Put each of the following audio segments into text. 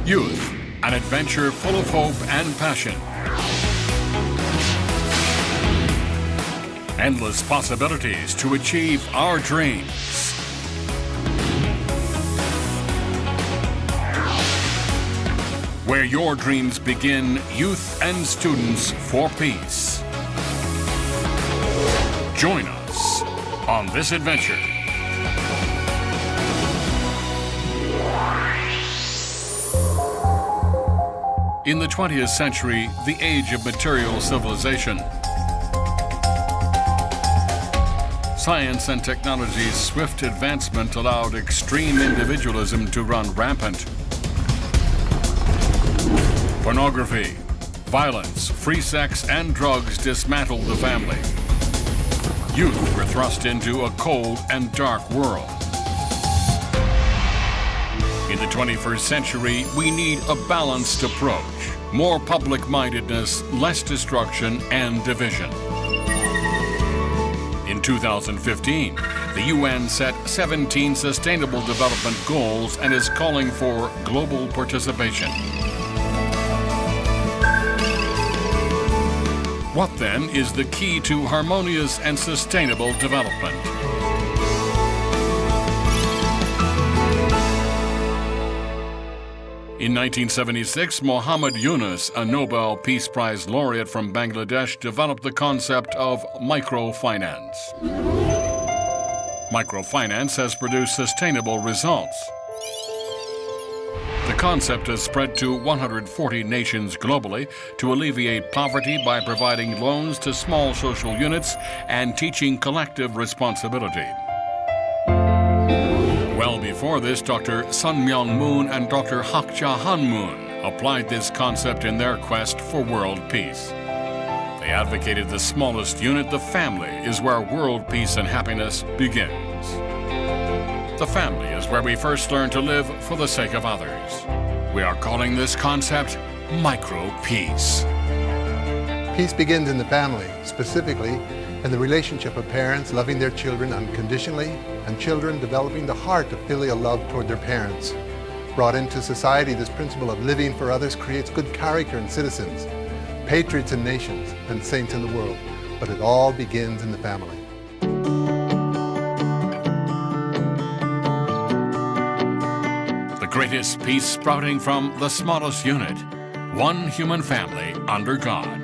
Youth, an adventure full of hope and passion. Endless possibilities to achieve our dreams. Where your dreams begin, youth and students for peace. Join us on this adventure. In the 20th century, the age of material civilization, science and technology's swift advancement allowed extreme individualism to run rampant. Pornography, violence, free sex, and drugs dismantled the family. Youth were thrust into a cold and dark world. In the 21st century, we need a balanced approach. More public-mindedness, less destruction and division. In 2015, the UN set 17 Sustainable Development Goals and is calling for global participation. What then is the key to harmonious and sustainable development? In 1976, Muhammad Yunus, a Nobel Peace Prize laureate from Bangladesh, developed the concept of microfinance. Microfinance has produced sustainable results. The concept has spread to 140 nations globally to alleviate poverty by providing loans to small social units and teaching collective responsibility. Well before this, Dr. Sun Myung Moon and Dr. Hak Ja Han Moon applied this concept in their quest for world peace. They advocated the smallest unit, the family, is where world peace and happiness begins. The family is where we first learn to live for the sake of others. We are calling this concept micro-peace. Peace begins in the family, specifically in the relationship of parents loving their children unconditionally and children developing the heart of filial love toward their parents. Brought into society, this principle of living for others creates good character in citizens, patriots in nations, and saints in the world. But it all begins in the family. The greatest peace sprouting from the smallest unit, one human family under God.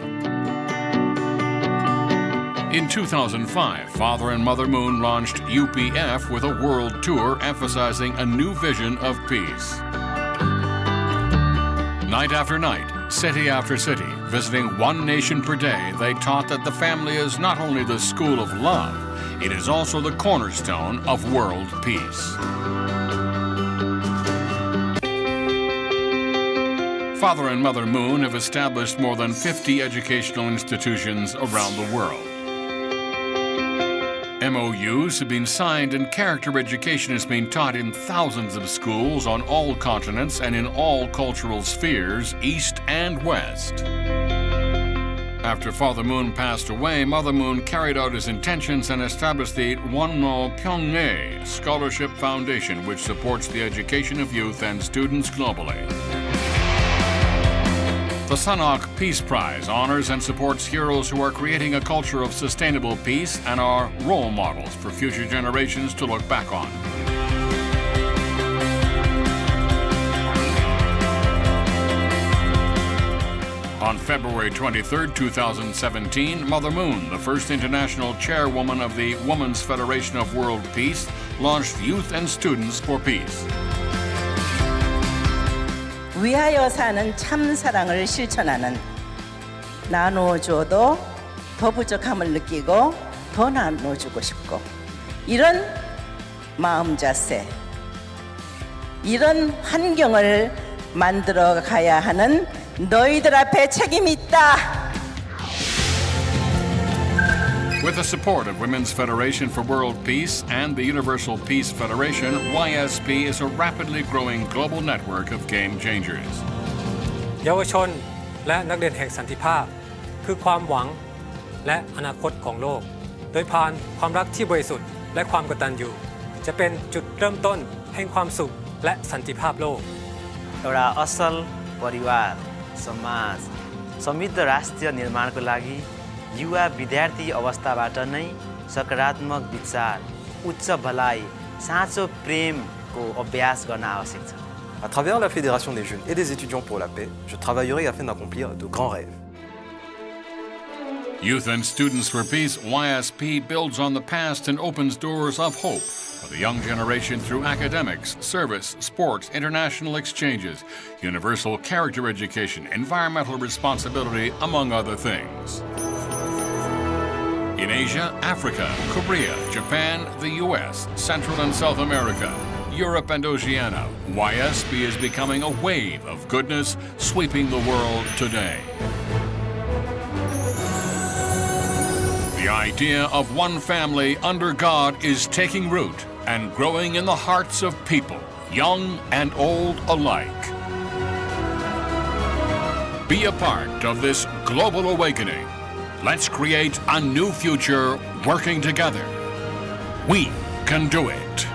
In 2005, Father and Mother Moon launched UPF with a world tour emphasizing a new vision of peace. Night after night, city after city, visiting one nation per day, they taught that the family is not only the school of love, it is also the cornerstone of world peace. Father and Mother Moon have established more than 50 educational institutions around the world. MOUs have been signed and character education has been taught in thousands of schools on all continents and in all cultural spheres, East and West. After Father Moon passed away, Mother Moon carried out his intentions and established the Wonno Pyonghae Scholarship Foundation, which supports the education of youth and students globally. The Sanok Peace Prize honors and supports heroes who are creating a culture of sustainable peace and are role models for future generations to look back on. On February 23, 2017, Mother Moon, the first international chairwoman of the Women's Federation of World Peace, launched Youth and Students for Peace. 위하여 사는 참 사랑을 실천하는, 나눠줘도 더 부족함을 느끼고 더 나눠주고 싶고, 이런 마음 자세, 이런 환경을 만들어 가야 하는 너희들 앞에 책임이 있다. With the support of Women's Federation for World Peace and the Universal Peace Federation, YSP is a rapidly growing global network of game changers. เยาวชนและนักเรียนแห่งสันติภาพคือความหวังและอนาคตของโลก โดยผ่านความรักที่บริสุทธิ์และความกตัญญูจะเป็นจุดเริ่มต้นแห่งความสุขและสันติภาพโลก एउटा असल परिवार, समाज, समृद्ध राष्ट्र निर्माणको लागि युवा विद्यार्थी अवस्थाबाट नै सकारात्मक विचार, उच्च भलाइ, साँचो प्रेमको अभ्यास गर्न आवश्यक छ। À travers la Fédération des jeunes et des étudiants pour la paix, je travaillerai afin d'accomplir de grands rêves. Youth and Students for Peace, YSP, builds on the past and opens doors of hope for the young generation through academics, service, sports, international exchanges, universal character education, environmental responsibility, among other things. In Asia, Africa, Korea, Japan, the US, Central and South America, Europe and Oceania, YSP is becoming a wave of goodness sweeping the world today. The idea of one family under God is taking root and growing in the hearts of people, young and old alike. Be a part of this global awakening. Let's create a new future working together. We can do it.